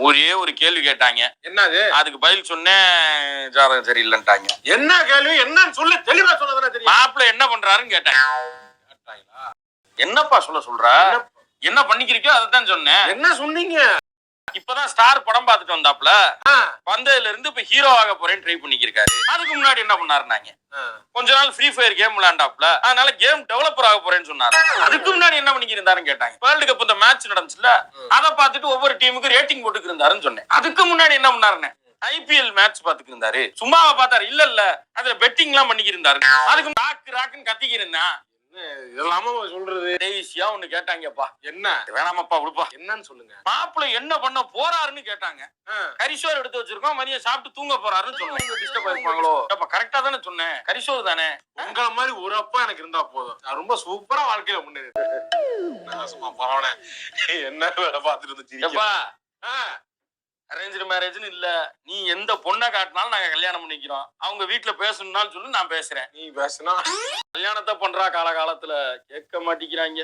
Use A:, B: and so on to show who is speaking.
A: ஒரே ஒரு கேள்வி கேட்டாங்க.
B: என்னது?
A: அதுக்கு பதில் சொன்னேன், ஜாதகம் சரியில்லைன்ட்டாங்க.
B: என்ன கேள்வி? என்னன்னு சொல்லு, தெளிவா சொன்னதுன்னா தெரியும்.
A: மாப்பிள்ளை என்ன பண்றாருன்னு கேட்டாங்க. என்னப்பா சொல்றா? என்ன பண்ணிக்கிறீங்களோ அதான் சொன்னேன்.
B: என்ன சொன்னீங்க?
A: இப்பதான் ஸ்டார் படம் பார்த்துட்டு வந்தாப்ல, வந்ததுல இருந்து இப்ப ஹீரோ ஆக போறேன்னு ட்ரை பண்ணிக்கிருக்காரு. அதுக்கு முன்னாடி என்ன பண்ணாருன்னாங்க, கொஞ்ச நாள் ஃப்ரீ ஃபயர் கேம் விளையாண்டாப்ல, அதனால கேம் டெவலப்பர் ஆக போறேன்னு சொன்னாரு. அதுக்கு முன்னாடி என்ன பண்ணிக்கிருந்தாருன்னு கேட்டாங்க. வேர்ல்டு கப் இந்த மேட்ச் நடந்துச்சுல, அதை பார்த்துட்டு ஒவ்வொரு டீமுக்கு ரேட்டிங் போட்டுக்கு இருந்தாருன்னு சொன்னேன். அதுக்கு முன்னாடி என்ன பண்ணாருன்னு, ஐபிஎல் மேட்ச் பாத்துக்கு இருந்தாரு. சும்மாவா பார்த்தாரு? இல்ல அதுல பெட்டிங் எல்லாம் பண்ணிக்கிருந்தாரு. அதுக்கு ராக்குன்னு கத்திக்கிருந்தேன்.
B: இதெல்லாம சொல்றது.
A: டேசியா ஒண்ணு கேட்டாங்கப்பா.
B: என்ன?
A: வேணாமப்பா, விழுப்பா.
B: என்னன்னு சொல்லுங்க.
A: மாப்பிள்ளை என்ன பண்ண போறாருன்னு கேட்டாங்க. கரிசோர் எடுத்து வச்சிருக்கோம், மதியம் சாப்பிட்டு தூங்க போறாருன்னு சொன்னேன். டிஸ்டர்ப் ஆயிருப்பாங்களோ? கரெக்டா தானே சொன்னேன், கரிசோர் தானே.
B: உங்கள மாதிரி ஒரு அப்பா எனக்கு இருந்தா போதும், நான் ரொம்ப சூப்பரா வாழ்க்கையில முன்னேறேன். சும்மா பரவாயில்ல. என்ன வேலை பார்த்துட்டு இருந்துச்சு?
A: அரேஞ்ச் மேரேஜ்னு இல்ல, நீ எந்த பொண்ணை காட்டினாலும் நாங்க கல்யாணம் பண்ணிக்கிறோம். அவங்க வீட்டுல பேசணும்னாலும் சொல்லு, நான் பேசுறேன்.
B: நீ பேசுனா
A: கல்யாணத்தை பண்றா காலகாலத்துல கேட்க மாட்டேங்கிறாங்க.